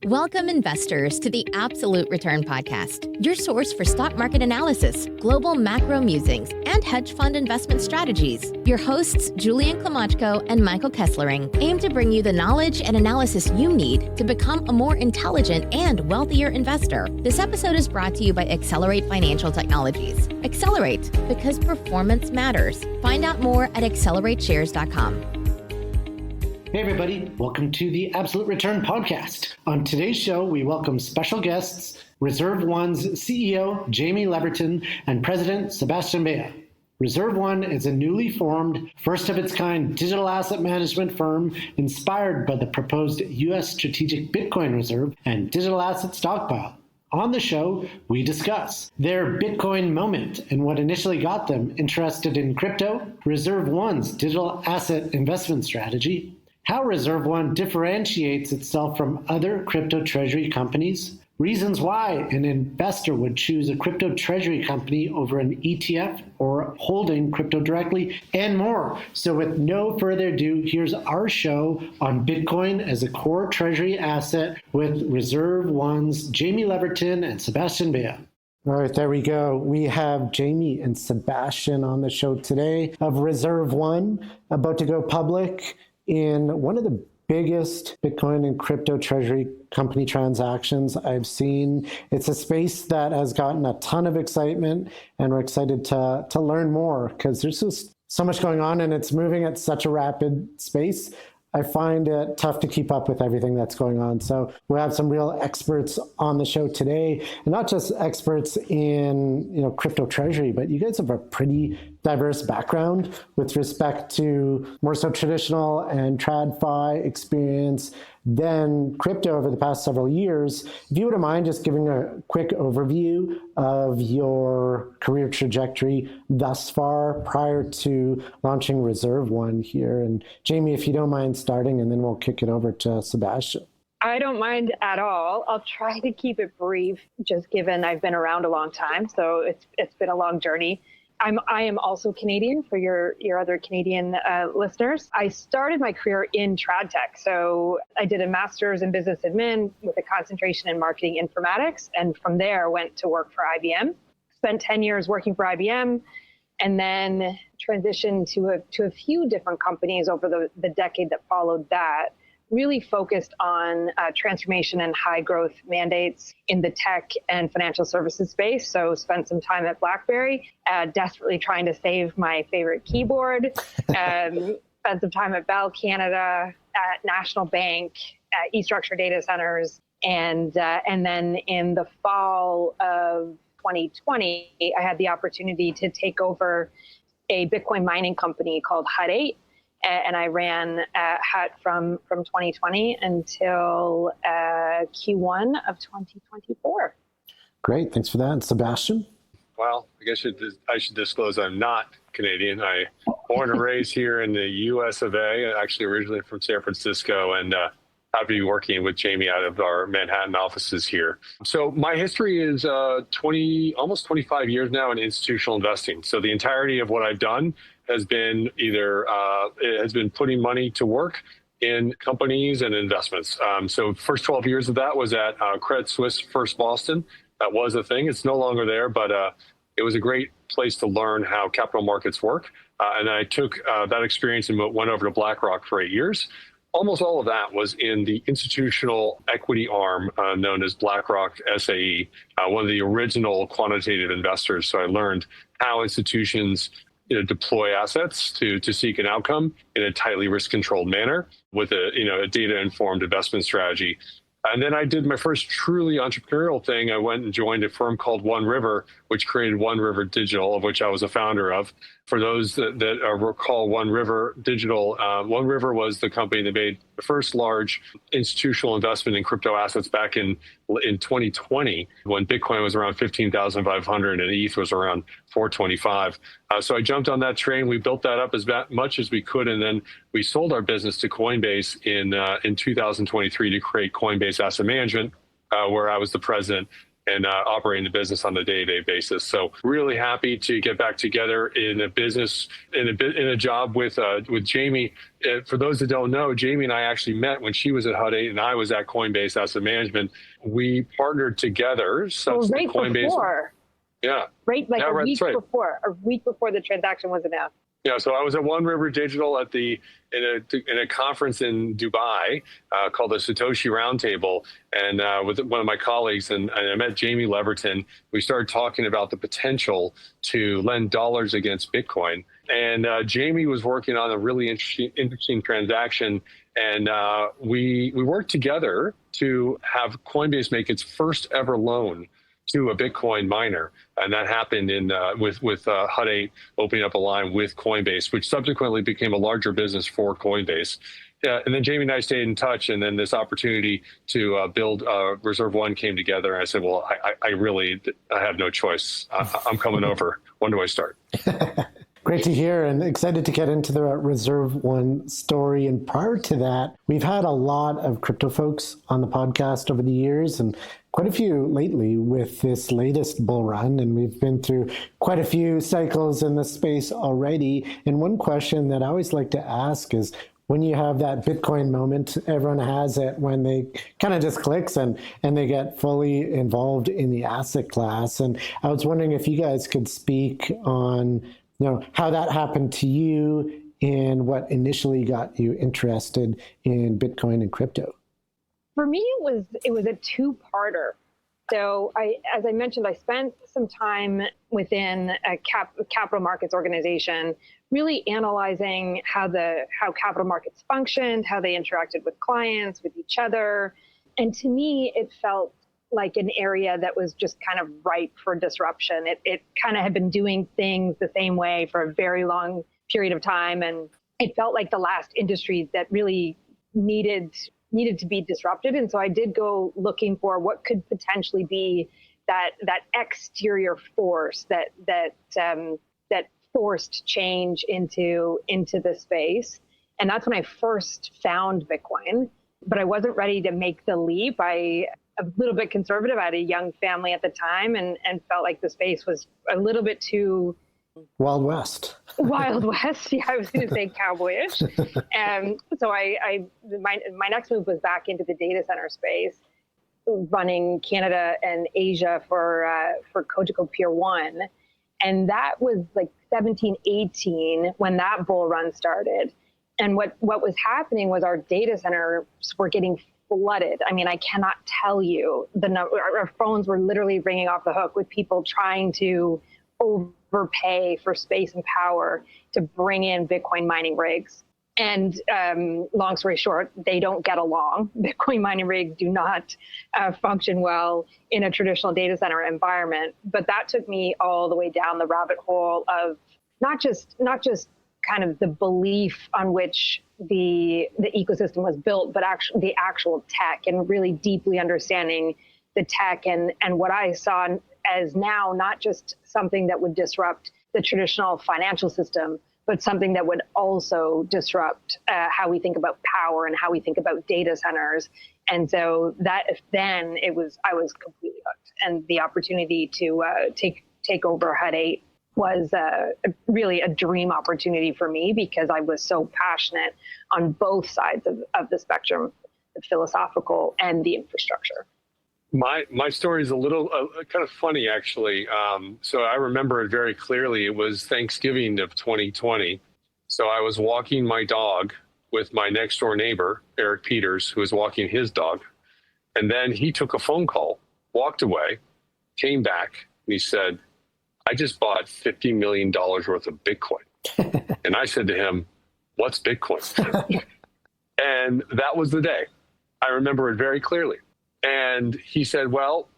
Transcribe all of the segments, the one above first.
Welcome, investors, to the Absolute Return Podcast, your source for stock market analysis, global macro musings, and hedge fund investment strategies. Your hosts, Julian Klimachko and Michael Kesslering, aim to bring you the knowledge and analysis you need to become a more intelligent and wealthier investor. This episode is brought to you by Accelerate Financial Technologies. Accelerate, because performance matters. Find out more at accelerateshares.com. Hey everybody, welcome to the Absolute Return Podcast. On today's show, we welcome special guests, ReserveOne's CEO, Jaime Leverton, and President, Sebastian Bea. ReserveOne is a newly formed, first-of-its-kind digital asset management firm inspired by the proposed U.S. strategic Bitcoin reserve and digital asset stockpile. On the show, we discuss their Bitcoin moment and what initially got them interested in crypto, ReserveOne's digital asset investment strategy, how ReserveOne differentiates itself from other crypto treasury companies, reasons why an investor would choose a crypto treasury company over an ETF or holding crypto directly, and more. So with no further ado, here's our show on Bitcoin as a core treasury asset with ReserveOne's Jaime Leverton and Sebastian Bea. All right, there we go. We have Jaime and Sebastian on the show today of ReserveOne, about to go public in one of the biggest Bitcoin and crypto treasury company transactions I've seen. It's a space that has gotten a ton of excitement, and we're excited to learn more because there's just so much going on and it's moving at such a rapid space. I find it tough to keep up with everything that's going on. So we have some real experts on the show today, and not just experts in crypto treasury, but you guys have a pretty diverse background with respect to more so traditional and TradFi experience than crypto over the past several years. If you wouldn't mind just giving a quick overview of your career trajectory thus far prior to launching ReserveOne here. And Jaime, if you don't mind starting, and then we'll kick it over to Sebastian. I don't mind at all. I'll try to keep it brief, just given I've been around a long time. So it's been a long journey. I am also Canadian for your other Canadian listeners. I started my career in trad tech. So I did a master's in business admin with a concentration in marketing informatics. And from there went to work for IBM, spent 10 years working for IBM, and then transitioned to a few different companies over the decade that followed that. Really focused on transformation and high growth mandates in the tech and financial services space. So spent some time at BlackBerry, desperately trying to save my favorite keyboard. Spent some time at Bell Canada, at National Bank, at E-Structure Data Centers. And then in the fall of 2020, I had the opportunity to take over a Bitcoin mining company called Hut 8. And I ran Hut from 2020 until Q1 of 2024. Great, thanks for that. Sebastian? Well, I guess I should disclose I'm not Canadian. I born and raised here in the U.S. of A., actually originally from San Francisco, and happy to be working with Jaime out of our Manhattan offices here. So my history is almost 25 years now in institutional investing. So the entirety of what I've done has been putting money to work in companies and investments. So first 12 years of that was at Credit Suisse First Boston. That was a thing. It's no longer there, but it was a great place to learn how capital markets work. And I took that experience and went over to BlackRock for 8 years. Almost all of that was in the institutional equity arm known as BlackRock SAE, one of the original quantitative investors. So I learned how institutions deploy assets to seek an outcome in a tightly risk-controlled manner with a data-informed investment strategy. And then I did my first truly entrepreneurial thing. I went and joined a firm called One River, which created One River Digital, of which I was a founder of. For those that recall One River Digital, One River was the company that made the first large institutional investment in crypto assets back in 2020, when Bitcoin was around 15,500 and ETH was around 425. So I jumped on that train. We built that up as much as we could, and then we sold our business to Coinbase in 2023 to create Coinbase Asset Management, where I was the president. operating the business on a day-to-day basis. So really happy to get back together in a business, in a job with Jamie. For those that don't know, Jamie and I actually met when she was at Hut 8 and I was at Coinbase Asset Management. We partnered together. Right Coinbase, before. Yeah. Right, like a week before the transaction was announced. Yeah, so I was at One River Digital in a conference in Dubai called the Satoshi Roundtable, and with one of my colleagues, and I met Jaime Leverton. We started talking about the potential to lend dollars against Bitcoin, and Jamie was working on a really interesting transaction, and we worked together to have Coinbase make its first ever loan to a Bitcoin miner. And that happened with Hut 8 opening up a line with Coinbase, which subsequently became a larger business for Coinbase. And then Jamie and I stayed in touch, and then this opportunity to build ReserveOne came together. And I said, well, I have no choice. I'm coming over. When do I start? Great to hear, and excited to get into the ReserveOne story. And prior to that, we've had a lot of crypto folks on the podcast over the years, and quite a few lately with this latest bull run. And we've been through quite a few cycles in this space already. And one question that I always like to ask is, when you have that Bitcoin moment, everyone has it when they kind of just clicks and they get fully involved in the asset class. And I was wondering if you guys could speak on how that happened to you and what initially got you interested in Bitcoin and crypto. For me, it was a two-parter. So as I mentioned, I spent some time within a capital markets organization, really analyzing how capital markets functioned, how they interacted with clients, with each other. And to me, it felt like an area that was just kind of ripe for disruption. It kind of had been doing things the same way for a very long period of time. And it felt like the last industry that really needed to be disrupted. And so I did go looking for what could potentially be that exterior force that forced change into the space. And that's when I first found Bitcoin, but I wasn't ready to make the leap. A little bit conservative. I had a young family at the time and felt like the space was a little bit too Wild West. Wild West. Yeah, I was going to say cowboyish. So my next move was back into the data center space, running Canada and Asia for Cogeco Pier 1. And that was like 17, 18 when that bull run started. And what was happening was our data centers were getting flooded. I mean, I cannot tell you the number. Our phones were literally ringing off the hook with people trying to overpay for space and power to bring in Bitcoin mining rigs. And long story short, they don't get along. Bitcoin mining rigs do not function well in a traditional data center environment. But that took me all the way down the rabbit hole of not just kind of the belief on which the ecosystem was built, but actually the actual tech, and really deeply understanding the tech and what I saw as now not just something that would disrupt the traditional financial system, but something that would also disrupt how we think about power and how we think about data centers. And so I was completely hooked. And the opportunity to take over Hut 8 was really a dream opportunity for me, because I was so passionate on both sides of the spectrum, the philosophical and the infrastructure. My story is a little kind of funny, actually. So I remember it very clearly. It was Thanksgiving of 2020. So I was walking my dog with my next door neighbor, Eric Peters, who was walking his dog. And then he took a phone call, walked away, came back, and he said, "I just bought $50 million worth of Bitcoin." And I said to him, "What's Bitcoin?" And that was the day. I remember it very clearly. And he said, "Well,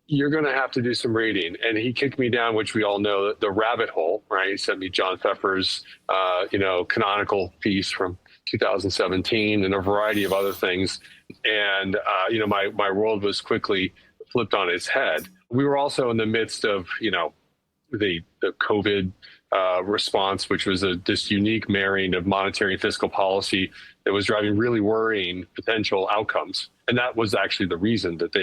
you're going to have to do some reading." And he kicked me down, which we all know, the rabbit hole, right? He sent me John Pfeffer's, canonical piece from 2017 and a variety of other things. And, my world was quickly flipped on its head. We were also in the midst of, the COVID response, which was this unique marrying of monetary and fiscal policy that was driving really worrying potential outcomes And that was actually the reason that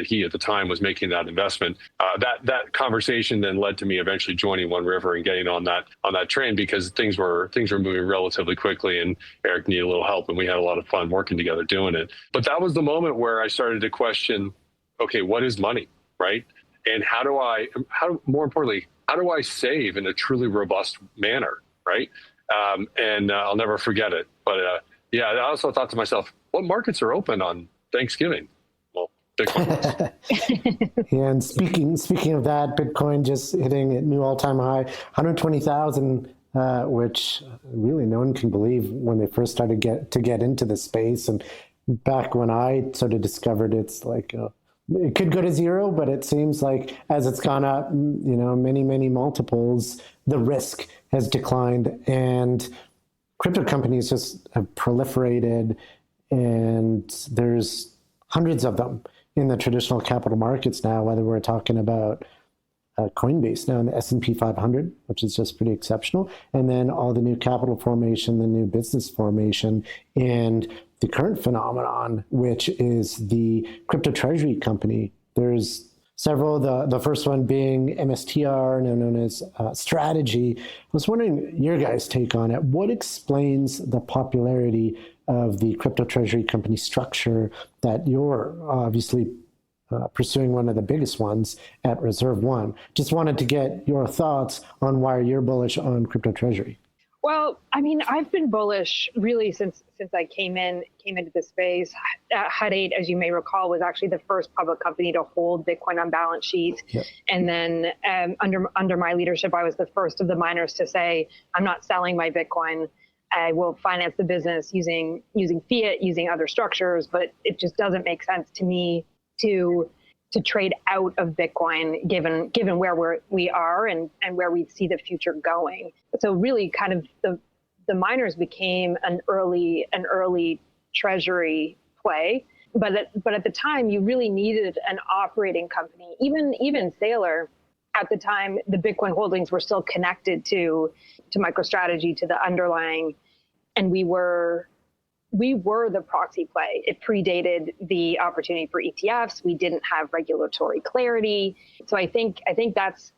he at the time was making that investment. That conversation then led to me eventually joining One River and getting on that train, because things were moving relatively quickly, and Eric needed a little help, and we had a lot of fun working together doing it. But that was the moment where I started to question, okay, what is money, right? And more importantly, how do I save in a truly robust manner, right? And I'll never forget it. But I also thought to myself, what markets are open on Thanksgiving? Well, Bitcoin was. And speaking of that, Bitcoin just hitting a new all-time high, 120,000, which really no one can believe when they first started to get into the space. And back when I sort of discovered it's like, it could go to zero, but it seems like as it's gone up, many, many multiples, the risk has declined, and crypto companies just have proliferated, and there's hundreds of them in the traditional capital markets now, whether we're talking about Coinbase now in the S&P 500, which is just pretty exceptional, and then all the new capital formation, the new business formation, and the current phenomenon, which is the crypto treasury company. There's several, the first one being MSTR, now known as Strategy. I was wondering your guys' take on it. What explains the popularity of the crypto treasury company structure that you're obviously pursuing, one of the biggest ones at ReserveOne? Just wanted to get your thoughts on why you're bullish on crypto treasury. Well, I mean, I've been bullish really since I came into the space. Hut 8, as you may recall, was actually the first public company to hold Bitcoin on balance sheet. Yep. And then under my leadership, I was the first of the miners to say, I'm not selling my Bitcoin. I will finance the business using fiat, using other structures, but it just doesn't make sense to me to trade out of Bitcoin, given where we are and where we see the future going. So really kind of the miners became an early treasury play. But at the time, you really needed an operating company. Even Saylor, at the time, the Bitcoin holdings were still connected to MicroStrategy, to the underlying, and we were the proxy play. It predated the opportunity for ETFs. We didn't have regulatory clarity. So I think that's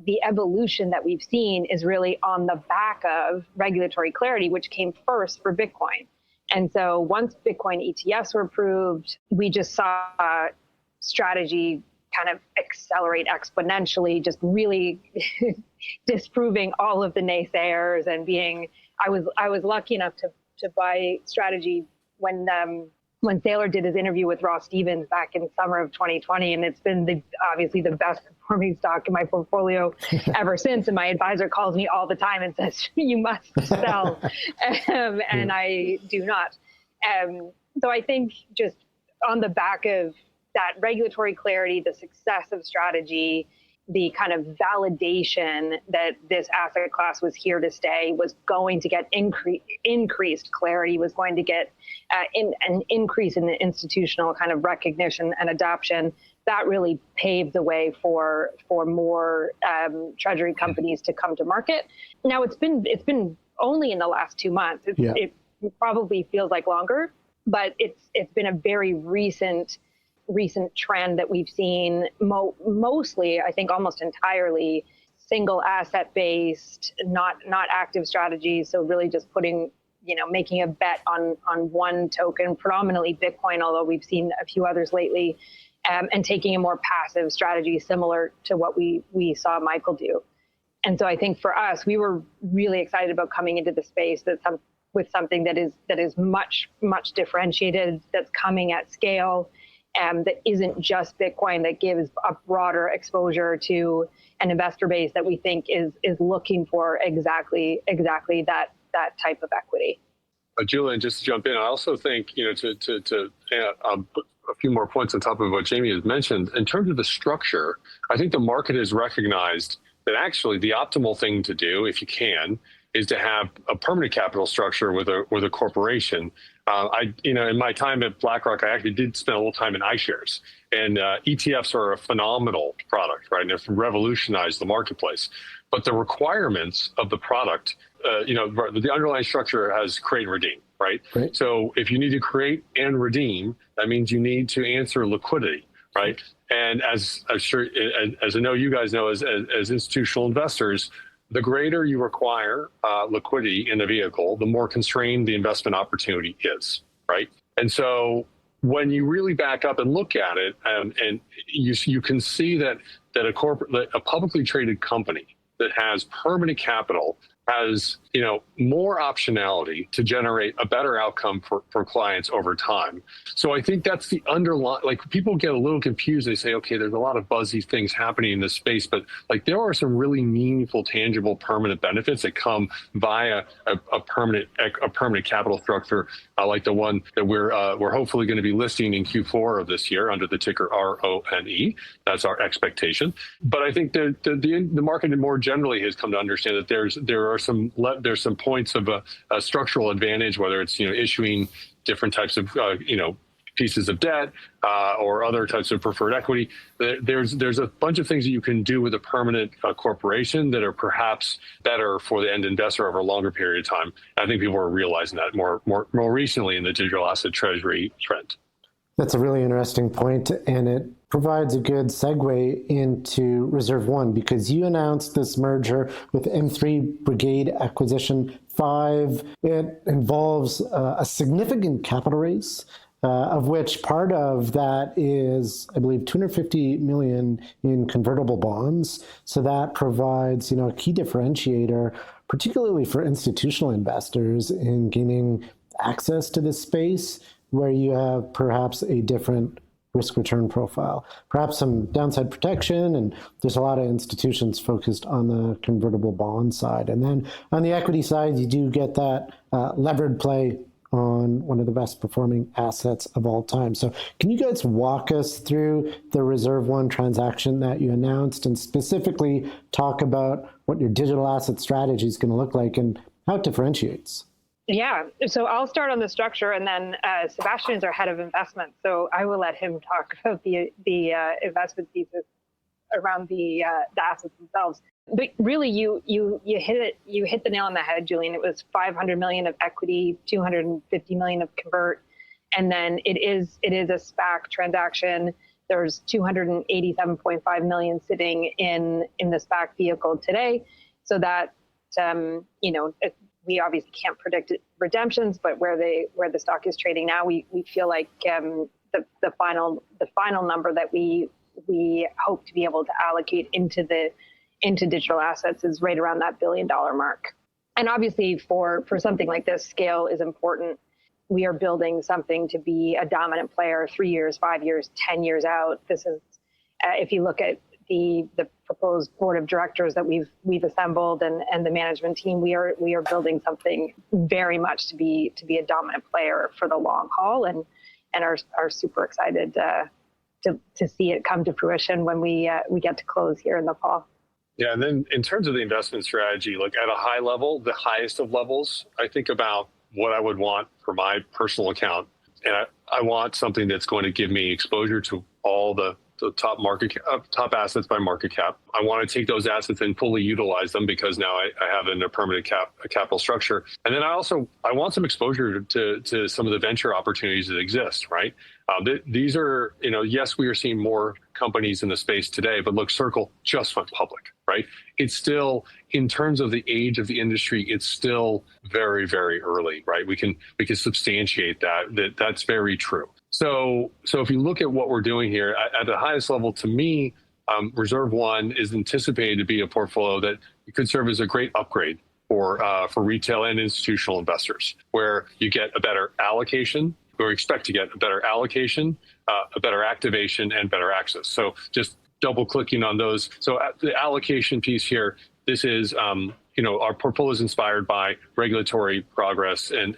the evolution that we've seen is really on the back of regulatory clarity, which came first for Bitcoin. And so once Bitcoin ETFs were approved, we just saw Strategy kind of accelerate exponentially, just really disproving all of the naysayers and I was lucky enough to buy Strategy when Saylor did his interview with Ross Stevens back in summer of 2020, and it's been obviously the best performing stock in my portfolio ever since. And my advisor calls me all the time and says, "You must sell," and I do not. So I think just on the back of that regulatory clarity, the success of Strategy, the kind of validation that this asset class was here to stay, was going to get increased clarity, was going to get an increase in the institutional kind of recognition and adoption, that really paved the way for more treasury companies to come to market. Now it's been only in the last 2 months. It probably feels like longer, but it's been a very recent trend that we've seen, mostly, I think almost entirely, single asset based, not active strategies. So really just making a bet on one token, predominantly Bitcoin, although we've seen a few others lately, and taking a more passive strategy similar to what we saw Michael do. And so I think for us, we were really excited about coming into the space with something that is much, much differentiated, that's coming at scale, that isn't just Bitcoin, that gives a broader exposure to an investor base that we think is looking for exactly that type of equity. Julian, just to jump in, I also think, to put a few more points on top of what Jamie has mentioned, in terms of the structure, I think the market has recognized that actually the optimal thing to do, if you can, is to have a permanent capital structure with a corporation, In my time at BlackRock, I actually did spend a little time in iShares, and ETFs are a phenomenal product, right? And they've revolutionized the marketplace. But the requirements of the product, the underlying structure has create and redeem, right? So if you need to create and redeem, that means you need to answer liquidity, right? And as I know you guys know, as institutional investors, the greater you require liquidity in the vehicle, the more constrained the investment opportunity is, right? And so when you really back up and look at it, and you can see that a publicly traded company that has permanent capital has more optionality to generate a better outcome for clients over time. So I think that's the underlying, like, people get a little confused. They say, okay, there's a lot of buzzy things happening in this space, but like there are some really meaningful, tangible, permanent benefits that come via a permanent capital structure, like the one that we're hopefully going to be listing in Q4 of this year under the ticker RONE. That's our expectation. But I think the market more generally has come to understand that there's some points of a structural advantage, whether it's issuing different types of pieces of debt or other types of preferred equity. There's a bunch of things that you can do with a permanent corporation that are perhaps better for the end investor over a longer period of time. I think people are realizing that more recently in the digital asset treasury trend. That's a really interesting point, and it provides a good segue into Reserve One, because you announced this merger with M3 Brigade Acquisition 5. It involves a significant capital raise, of which part of that is, I believe, $250 million in convertible bonds. So that provides, a key differentiator, particularly for institutional investors, in gaining access to this space where you have perhaps a different risk-return profile, perhaps some downside protection, and there's a lot of institutions focused on the convertible bond side. And then on the equity side, you do get that levered play on one of the best performing assets of all time. So can you guys walk us through the Reserve One transaction that you announced, and specifically talk about what your digital asset strategy is going to look like and how it differentiates? Yeah, so I'll start on the structure, and then Sebastian is our head of investment, so I will let him talk about the investment thesis around the assets themselves. But really, you hit the nail on the head, Julian. It was $500 million of equity, $250 million of convert, and then it is a SPAC transaction. There's $287.5 million sitting in the SPAC vehicle today, so that we obviously can't predict redemptions, but where the stock is trading now, we feel like the final number that we hope to be able to allocate into digital assets is right around that $1 billion mark. And obviously, for something like this, scale is important. We are building something to be a dominant player 3 years, 5 years, 10 years out. This is if you look at the proposed board of directors that we've assembled and the management team, we are building something very much to be a dominant player for the long haul, and are super excited to see it come to fruition when we get to close here in the fall. Yeah, and then in terms of the investment strategy, like at a high level, the highest of levels, I think about what I would want for my personal account, and I want something that's going to give me exposure to all the top assets by market cap. I want to take those assets and fully utilize them, because now I have a permanent capital structure. And then I want some exposure to some of the venture opportunities that exist, right? These are, yes, we are seeing more companies in the space today, but look, Circle just went public, right? It's still, in terms of the age of the industry, it's still very, very early, right? We can substantiate that's very true. So if you look at what we're doing here at the highest level, to me, Reserve One is anticipated to be a portfolio that could serve as a great upgrade for retail and institutional investors, where you get a better allocation, or expect to get a better allocation, a better activation, and better access. So just double clicking on those. So the allocation piece here, this is our portfolio is inspired by regulatory progress and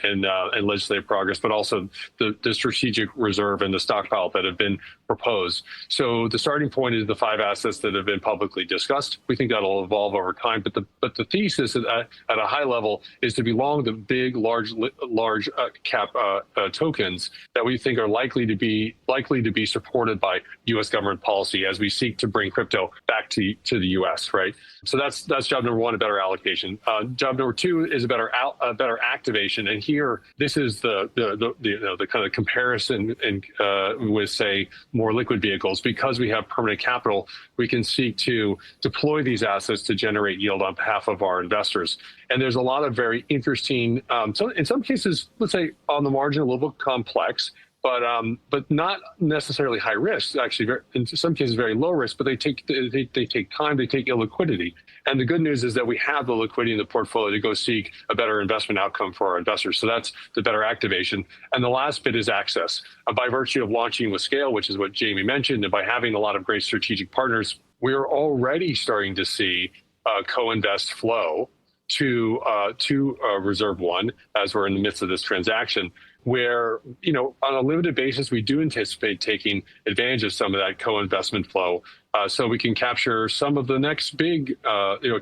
legislative progress, but also the strategic reserve and the stockpile that have been proposed. So the starting point is the 5 assets that have been publicly discussed. We think that'll evolve over time, but the thesis at a high level is to be long the big, large cap tokens that we think are likely to be supported by U.S. government policy as we seek to bring crypto back to the U.S. Right. So that's job number 1, a better allocation. Job number 2 is a better activation, and here this is the kind of comparison with, say, more liquid vehicles. Because we have permanent capital, we can seek to deploy these assets to generate yield on behalf of our investors. And there's a lot of very interesting, so in some cases, let's say on the margin, a little bit complex, but not necessarily high risk. Actually, in some cases, very low risk. But they take time. They take illiquidity. And the good news is that we have the liquidity in the portfolio to go seek a better investment outcome for our investors. So that's the better activation. And the last bit is access. By virtue of launching with scale, which is what Jamie mentioned, and by having a lot of great strategic partners, we're already starting to see co-invest flow to ReserveOne as we're in the midst of this transaction, where, on a limited basis, we do anticipate taking advantage of some of that co-investment flow, so we can capture some of the next big,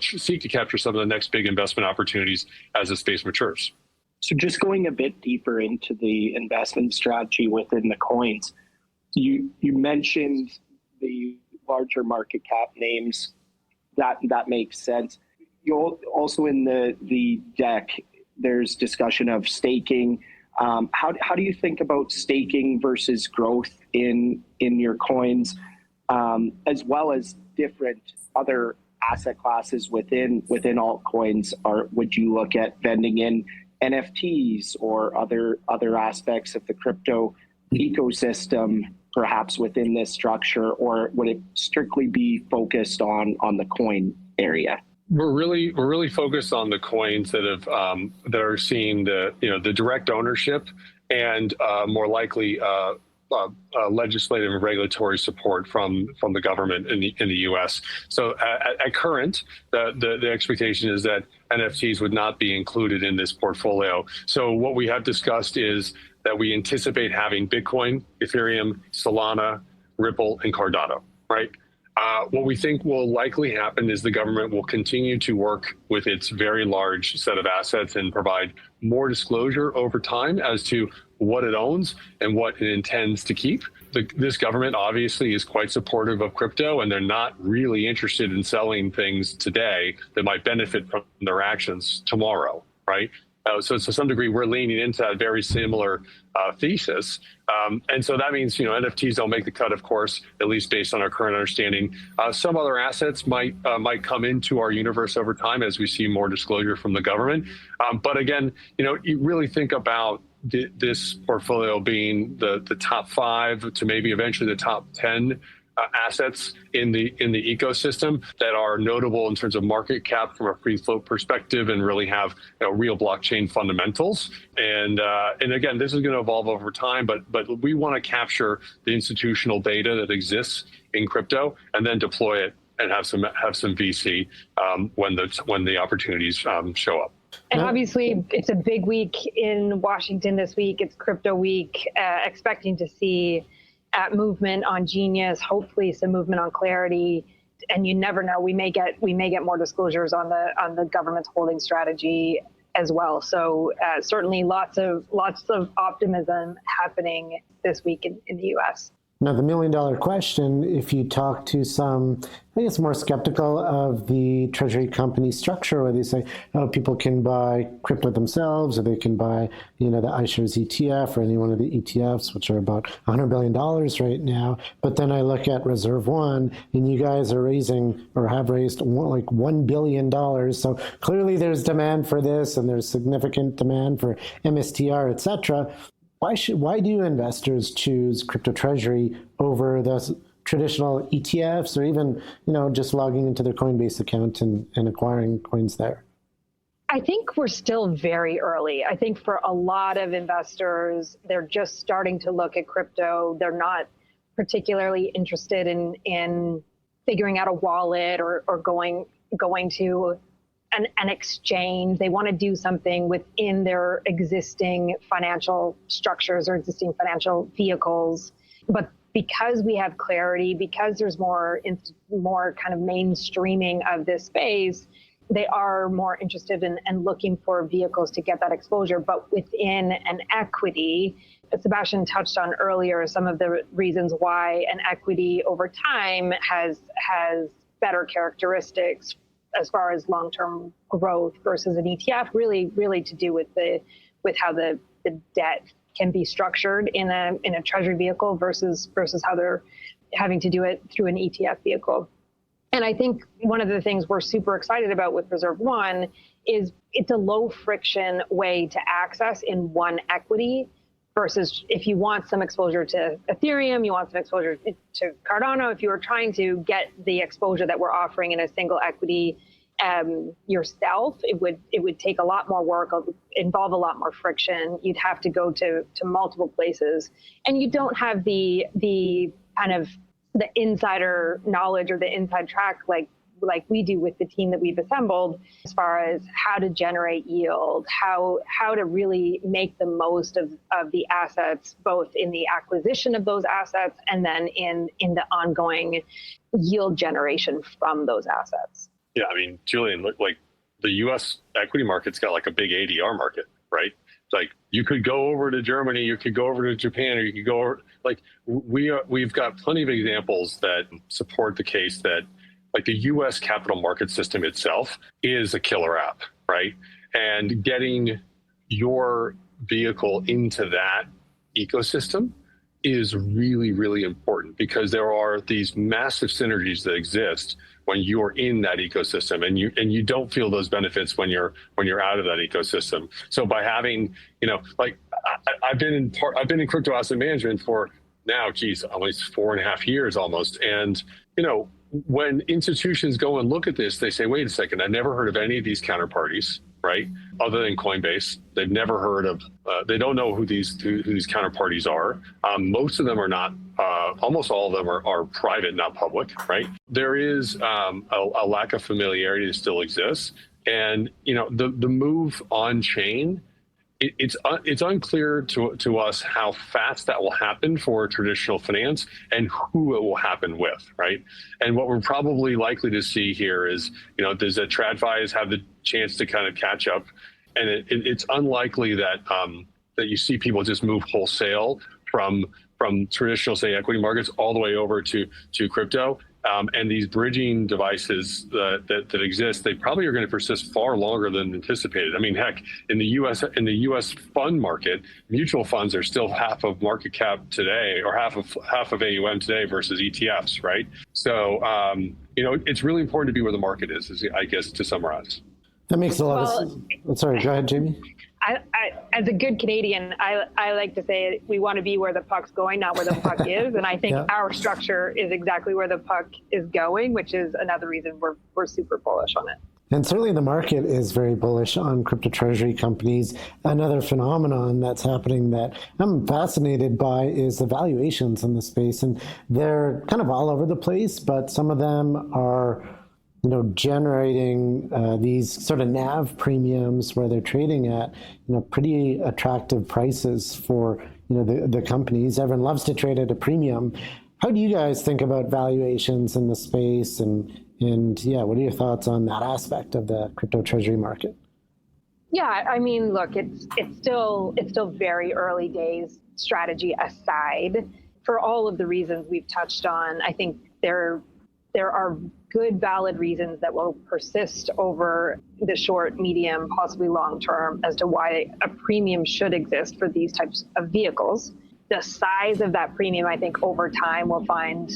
seek to capture some of the next big investment opportunities as the space matures. So just going a bit deeper into the investment strategy within the coins, you mentioned the larger market cap names. That makes sense. You also in the deck, there's discussion of staking. How do you think about staking versus growth in your coins, as well as different other asset classes within altcoins? Would you look at vending in NFTs or other aspects of the crypto ecosystem, perhaps within this structure, or would it strictly be focused on the coin area? We're really focused on the coins that are seeing the direct ownership and more likely legislative and regulatory support from the government in the U.S. So at current, the expectation is that NFTs would not be included in this portfolio. So what we have discussed is that we anticipate having Bitcoin, Ethereum, Solana, Ripple, and Cardano, right? What we think will likely happen is the government will continue to work with its very large set of assets and provide more disclosure over time as to what it owns and what it intends to keep. This government obviously is quite supportive of crypto, and they're not really interested in selling things today that might benefit from their actions tomorrow, right? So to some degree, we're leaning into that very similar thesis. And so that means, NFTs don't make the cut, of course, at least based on our current understanding. Some other assets might come into our universe over time as we see more disclosure from the government. But again, you really think about this portfolio being the top 5 to maybe eventually the top 10 assets in the ecosystem that are notable in terms of market cap from a free float perspective and really have real blockchain fundamentals. And again, this is going to evolve over time, but we want to capture the institutional data that exists in crypto and then deploy it and have some VC when the opportunities show up. And obviously, it's a big week in Washington this week. It's crypto week, expecting to see movement on Genius, hopefully some movement on Clarity, and you never know. We may get more disclosures on the government's holding strategy as well. So certainly, lots of optimism happening this week in the U.S. Now, the $1 million question, if you talk to some, I guess, more skeptical of the Treasury company structure, where they say, people can buy crypto themselves, or they can buy, the iShares ETF or any one of the ETFs, which are about $100 billion right now. But then I look at ReserveOne, and you guys are raising or have raised like $1 billion. So clearly there's demand for this, and there's significant demand for MSTR, et cetera. Why do investors choose crypto treasury over the traditional ETFs, or even, just logging into their Coinbase account and acquiring coins there? I think we're still very early. I think for a lot of investors, they're just starting to look at crypto. They're not particularly interested in figuring out a wallet or going to an exchange. They want to do something within their existing financial structures or existing financial vehicles. But because we have clarity, because there's more kind of mainstreaming of this space, they are more interested in and looking for vehicles to get that exposure, but within an equity. Sebastian touched on earlier some of the reasons why an equity over time has better characteristics as far as long-term growth versus an ETF, really to do with how the debt can be structured in a treasury vehicle versus how they're having to do it through an ETF vehicle. And I think one of the things we're super excited about with Reserve One is it's a low friction way to access in one equity versus if you want some exposure to Ethereum, you want some exposure to Cardano, if you were trying to get the exposure that we're offering in a single equity yourself, it would take a lot more work, involve a lot more friction. You'd have to go to multiple places, and you don't have the kind of the insider knowledge or the inside track like we do with the team that we've assembled as far as how to generate yield, how to really make the most of the assets, both in the acquisition of those assets and then in the ongoing yield generation from those assets. Yeah, I mean, Julian, like the U.S. equity market's got like a big ADR market, right? It's like you could go over to Germany, you could go over to Japan, or you could go over. Like we've got plenty of examples that support the case that like the U.S. capital market system itself is a killer app, right? And getting your vehicle into that ecosystem is really, really important because there are these massive synergies that exist when you're in that ecosystem, and you don't feel those benefits when you're out of that ecosystem. So by having, like I've been in crypto asset management for now, almost 4.5 years almost, and when institutions go and look at this, they say, wait a second, I've never heard of any of these counterparties, right? Other than Coinbase. They've never heard of, they don't know who these counterparties are. Most of them are not, almost all of them are private, not public, right? There is a lack of familiarity that still exists. And, the move on chain, it's unclear to us how fast that will happen for traditional finance and who it will happen with, right? And what we're probably likely to see here is, does that TradFi have the chance to kind of catch up? And it's unlikely that that you see people just move wholesale from traditional, say, equity markets all the way over to crypto. And these bridging devices that exist, they probably are going to persist far longer than anticipated. I mean, heck, in the U.S. fund market, mutual funds are still half of market cap today, or half of AUM today versus ETFs, right? So, it's really important to be where the market is, I guess, to summarize. That makes a lot of sense. Sorry, go ahead, Jamie. I, as a good Canadian, I like to say we want to be where the puck's going, not where the puck is. And I think our structure is exactly where the puck is going, which is another reason we're super bullish on it. And certainly the market is very bullish on crypto treasury companies. Another phenomenon that's happening that I'm fascinated by is the valuations in the space. And they're kind of all over the place, but some of them are generating these sort of NAV premiums where they're trading at, pretty attractive prices for, the companies. Everyone loves to trade at a premium. How do you guys think about valuations in the space? And what are your thoughts on that aspect of the crypto treasury market? Yeah, I mean, look, it's still very early days, strategy aside. For all of the reasons we've touched on, I think there are good, valid reasons that will persist over the short, medium, possibly long term as to why a premium should exist for these types of vehicles. The size of that premium, I think, over time will find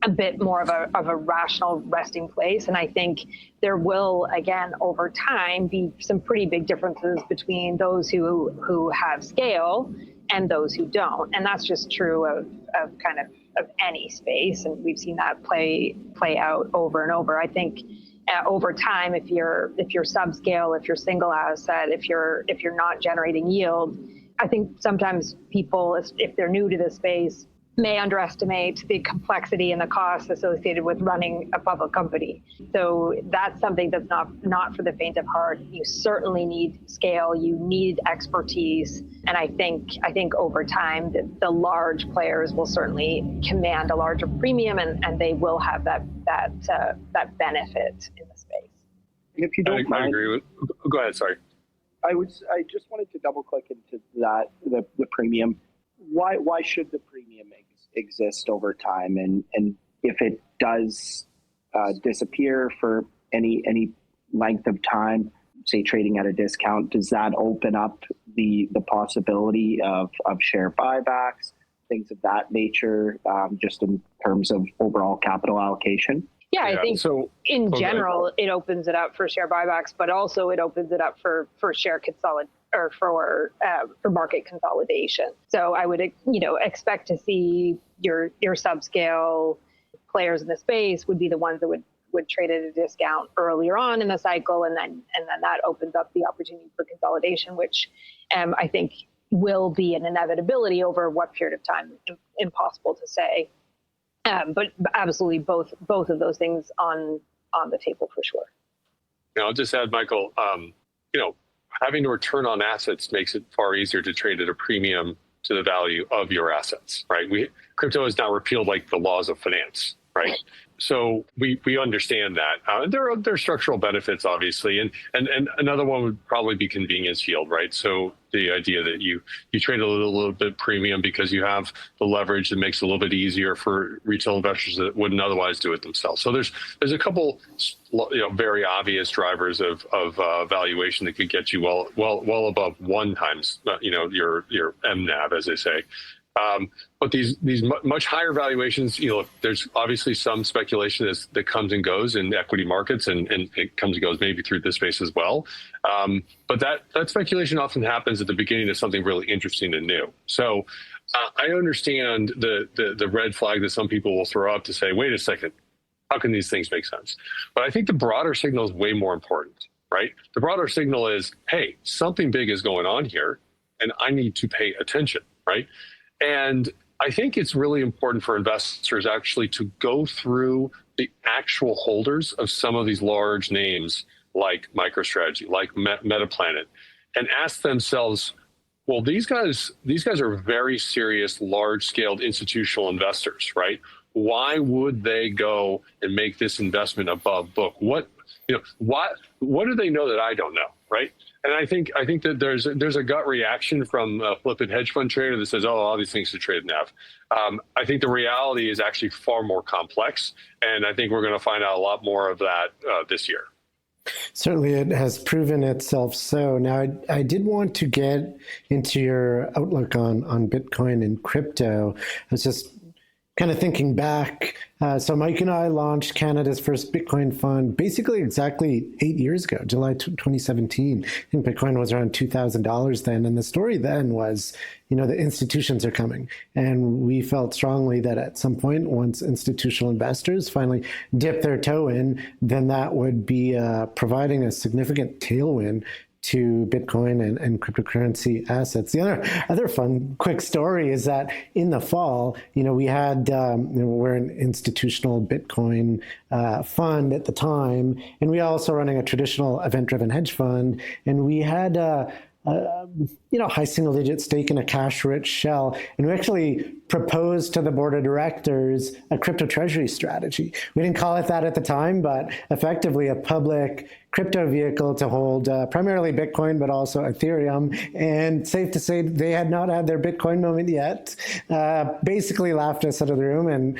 a bit more of a rational resting place. And I think there will, again, over time, be some pretty big differences between those who have scale and those who don't. And that's just true of any space, and we've seen that play out over and over. I think over time, if you're subscale, if you're single asset, if you're not generating yield, I think sometimes people, if they're new to the space, may underestimate the complexity and the costs associated with running a public company. So that's something that's not for the faint of heart. You certainly need scale, you need expertise, and I think over time the large players will certainly command a larger premium, and they will have that benefit in the space. And if you don't mind, I agree with. Go ahead. Sorry. I just wanted to double click into that the premium. Why should the premium exist over time, and if it does disappear for any length of time, say trading at a discount, does that open up the possibility of share buybacks, things of that nature, just in terms of overall capital allocation? Yeah, I think so. In general, it opens it up for share buybacks, but also it opens it up for share consolidation or for market consolidation. So I would expect to see your subscale players in the space would be the ones that would trade at a discount earlier on in the cycle, and then that opens up the opportunity for consolidation, which I think will be an inevitability over what period of time. Impossible to say. But absolutely both of those things on the table for sure. I'll just add, Michael, having a return on assets makes it far easier to trade at a premium to the value of your assets, right? Crypto has not repealed like the laws of finance, right? So we understand that. There are structural benefits, obviously, and another one would probably be convenience yield, right? So the idea that you trade a little bit premium because you have the leverage that makes it a little bit easier for retail investors that wouldn't otherwise do it themselves. So there's a couple very obvious drivers of valuation that could get you well above 1 times your MNAV, as they say. But these much higher valuations, there's obviously some speculation that comes and goes in equity markets, and it comes and goes maybe through this space as well. But that speculation often happens at the beginning of something really interesting and new. So I understand the red flag that some people will throw up to say, wait a second, how can these things make sense? But I think the broader signal is way more important, right? The broader signal is, hey, something big is going on here, and I need to pay attention, right? And I think it's really important for investors actually to go through the actual holders of some of these large names like MicroStrategy, like Metaplanet, and ask themselves, well, these guys are very serious, large-scaled institutional investors, right? Why would they go and make this investment above book? What do they know that I don't know, right? And I think that there's a gut reaction from a flippant hedge fund trader that says, oh, all these things should trade NAV. I think the reality is actually far more complex, and I think we're going to find out a lot more of that this year. Certainly, it has proven itself so. Now, I did want to get into your outlook on Bitcoin and crypto. I was just kind of thinking back. So Mike and I launched Canada's first Bitcoin fund basically exactly 8 years ago, July 2017. I think Bitcoin was around $2,000 then. And the story then was, the institutions are coming. And we felt strongly that at some point, once institutional investors finally dip their toe in, then that would be providing a significant tailwind to Bitcoin and cryptocurrency assets. The other fun, quick story is that in the fall, we had, we're an institutional Bitcoin fund at the time, and we also running a traditional event-driven hedge fund, and we had high single-digit stake in a cash-rich shell, and we actually proposed to the board of directors a crypto treasury strategy. We didn't call it that at the time, but effectively a public crypto vehicle to hold primarily Bitcoin, but also Ethereum. And safe to say, they had not had their Bitcoin moment yet. Basically laughed us out of the room. And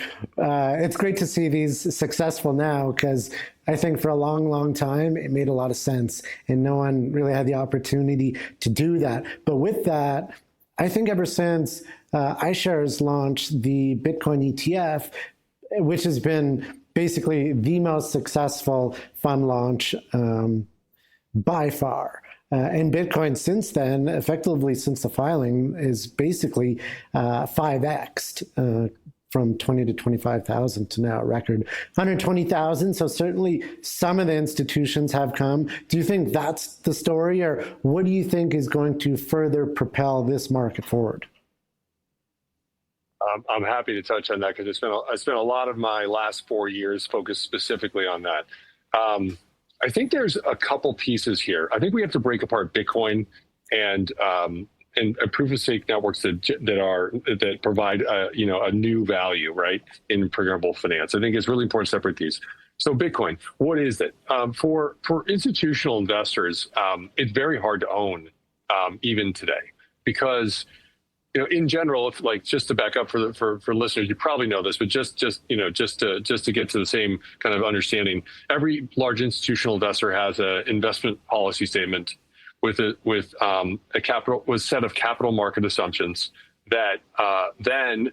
it's great to see these successful now, because I think for a long, long time, it made a lot of sense. And no one really had the opportunity to do that. But with that, I think ever since iShares launched the Bitcoin ETF, which has been basically the most successful fund launch by far. And Bitcoin since then, effectively since the filing, is basically 5x'd from 20 to 25,000 to now a record 120,000. So certainly some of the institutions have come. Do you think that's the story, or what do you think is going to further propel this market forward? I'm happy to touch on that because I spent a lot of my last 4 years focused specifically on that. I think there's a couple pieces here. I think we have to break apart Bitcoin and proof of stake networks that provide a new value, right, in programmable finance. I think it's really important to separate these. So Bitcoin, what is it? For institutional investors, it's very hard to own even today because, in general, if just to back up for listeners, you probably know this, but just to get to the same kind of understanding, every large institutional investor has an investment policy statement with a set of capital market assumptions that then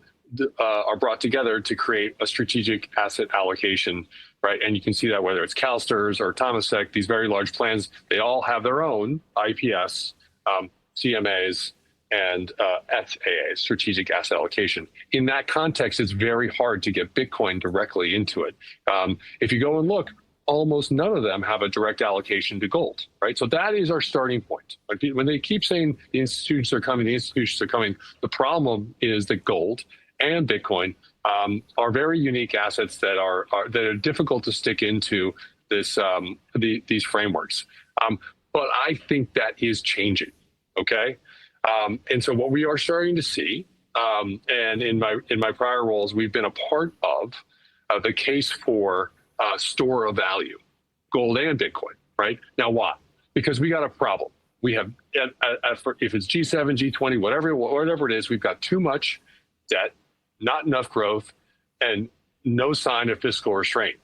are brought together to create a strategic asset allocation, right? And you can see that whether it's CalSTRS or Temasek, these very large plans, they all have their own IPS, CMAs, and SAAs, strategic asset allocation. In that context, it's very hard to get Bitcoin directly into it. If you go and look, almost none of them have a direct allocation to gold, right? So that is our starting point. When they keep saying the institutions are coming, the problem is that gold and Bitcoin are very unique assets that are difficult to stick into these frameworks. But I think that is changing, okay? And so what we are starting to see, and in my prior roles, we've been a part of the case for store of value, gold and Bitcoin, right? Now, why? Because we got a problem. We have, if it's G7, G20, whatever it is, we've got too much debt, not enough growth, and no sign of fiscal restraint,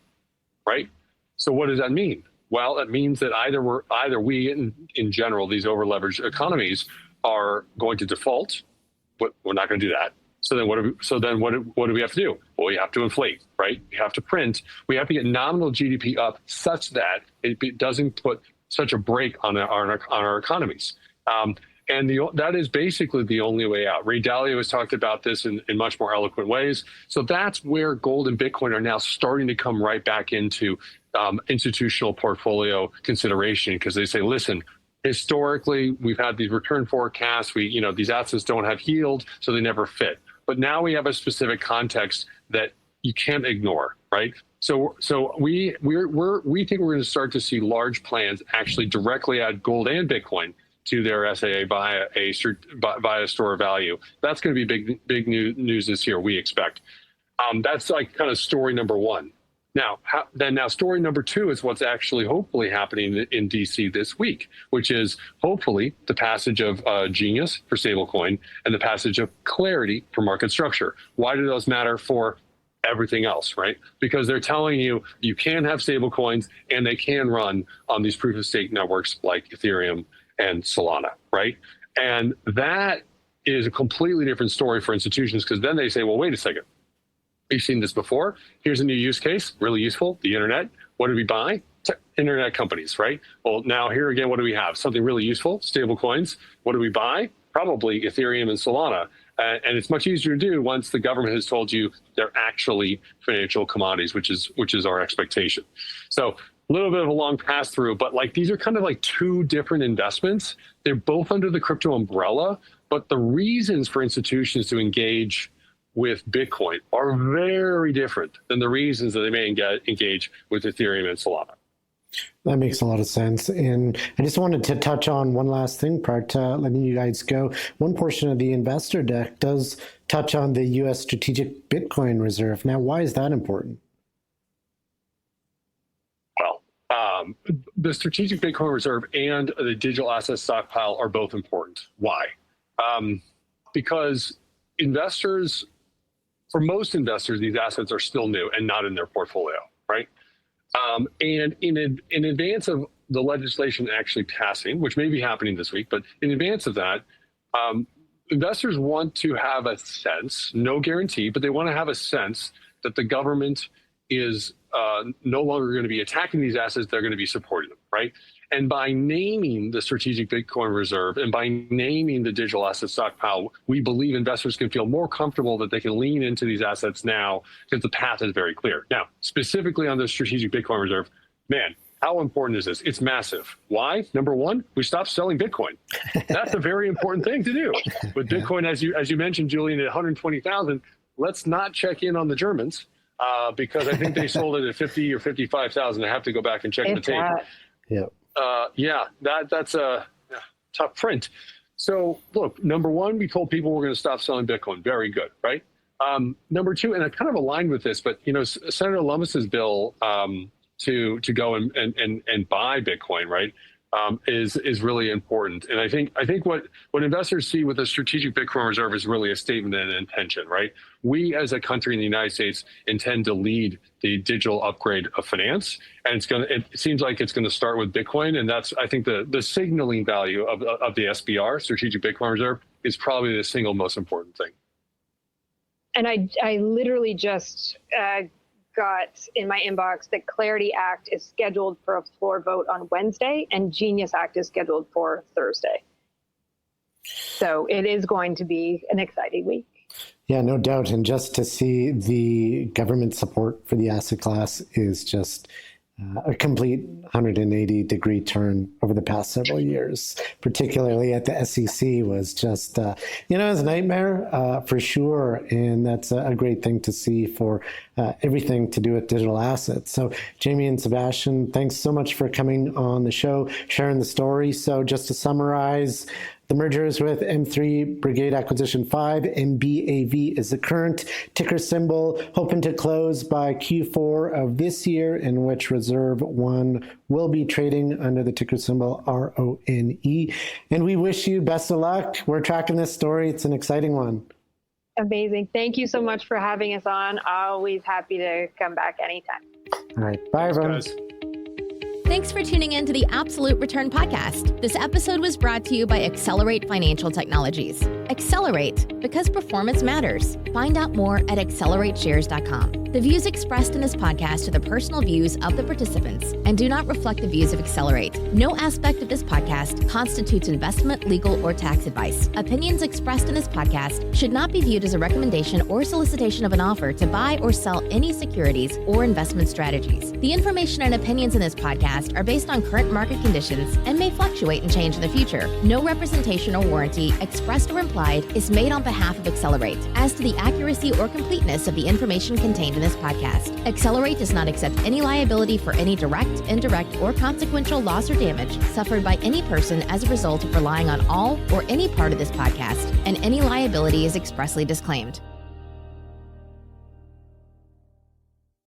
right? So what does that mean? Well, it means that either we, in general, these over-leveraged economies, are going to default, but we're not going to do that. So then what do we have to do? Well, we have to inflate, right? We have to print. We have to get nominal GDP up such that it doesn't put such a brake on our economies. And that is basically the only way out. Ray Dalio has talked about this in much more eloquent ways. So that's where gold and Bitcoin are now starting to come right back into institutional portfolio consideration, because they say, listen, historically, we've had these return forecasts. These assets don't have yield, so they never fit. But now we have a specific context that you can't ignore, right? So we think we're going to start to see large plans actually directly add gold and Bitcoin to their SAA via a store of value. That's going to be big news this year, we expect. That's like kind of story number one. Now story number two is what's actually hopefully happening in DC this week, which is hopefully the passage of Genius for stablecoin and the passage of Clarity for market structure. Why do those matter for everything else, right? Because they're telling you can have stablecoins and they can run on these proof of stake networks like Ethereum and Solana, right? And that is a completely different story for institutions, because then they say, well, wait a second. We've seen this before. Here's a new use case, really useful, the internet. What did we buy? Internet companies, right? Well, now here again, what do we have? Something really useful, stable coins. What do we buy? Probably Ethereum and Solana. And it's much easier to do once the government has told you they're actually financial commodities, which is our expectation. So a little bit of a long pass through, but these are kind of like two different investments. They're both under the crypto umbrella, but the reasons for institutions to engage with Bitcoin are very different than the reasons that they may engage with Ethereum and Solana. That makes a lot of sense. And I just wanted to touch on one last thing prior to letting you guys go. One portion of the investor deck does touch on the U.S. Strategic Bitcoin Reserve. Now, why is that important? Well, the Strategic Bitcoin Reserve and the digital asset stockpile are both important. Why? Because for most investors, these assets are still new and not in their portfolio, right? And in advance of the legislation actually passing, which may be happening this week, but in advance of that, investors want to have a sense, no guarantee, but they want to have a sense that the government is no longer going to be attacking these assets, they're going to be supporting them, right? And by naming the Strategic Bitcoin Reserve and by naming the digital asset stockpile, we believe investors can feel more comfortable that they can lean into these assets now because the path is very clear. Now, specifically on the Strategic Bitcoin Reserve, man, how important is this? It's massive. Why? Number one, we stopped selling Bitcoin. That's a very important thing to do. With Bitcoin, as you mentioned, Julian, at 120,000, let's not check in on the Germans because I think they sold it at 50 or 55,000. I have to go back and check the tape. That's a tough print. So look, number one, we told people we're going to stop selling Bitcoin. Very good, right? Number two, and I kind of aligned with this, but Senator Lummis's bill to go and buy Bitcoin, right, is really important. And I think what investors see with a strategic Bitcoin reserve is really a statement and intention, right? We as a country in the United States intend to lead the digital upgrade of finance, and it seems like it's going to start with Bitcoin, and that's, I think, the signaling value of the SBR, Strategic Bitcoin Reserve, is probably the single most important thing. And I literally just got in my inbox that Clarity Act is scheduled for a floor vote on Wednesday, and Genius Act is scheduled for Thursday. So it is going to be an exciting week. Yeah, no doubt. And just to see the government support for the asset class is just a complete 180-degree turn over the past several years, particularly at the SEC, was just, it was a nightmare for sure. And that's a great thing to see for everything to do with digital assets. So Jaime and Sebastian, thanks so much for coming on the show, sharing the story. So just to summarize, the merger is with M3 Brigade Acquisition 5. MBAV is the current ticker symbol, hoping to close by Q4 of this year, in which Reserve One will be trading under the ticker symbol RONE. And we wish you best of luck. We're tracking this story. It's an exciting one. Amazing. Thank you so much for having us on. Always happy to come back anytime. All right. Bye, everyone. Guys. Thanks for tuning in to the Absolute Return Podcast. This episode was brought to you by Accelerate Financial Technologies. Accelerate, because performance matters. Find out more at accelerateshares.com. The views expressed in this podcast are the personal views of the participants and do not reflect the views of Accelerate. No aspect of this podcast constitutes investment, legal, or tax advice. Opinions expressed in this podcast should not be viewed as a recommendation or solicitation of an offer to buy or sell any securities or investment strategies. The information and opinions in this podcast are based on current market conditions and may fluctuate and change in the future. No representation or warranty, expressed or implied, is made on behalf of Accelerate as to the accuracy or completeness of the information contained in this podcast. Accelerate does not accept any liability for any direct, indirect, or consequential loss or damage suffered by any person as a result of relying on all or any part of this podcast, and any liability is expressly disclaimed.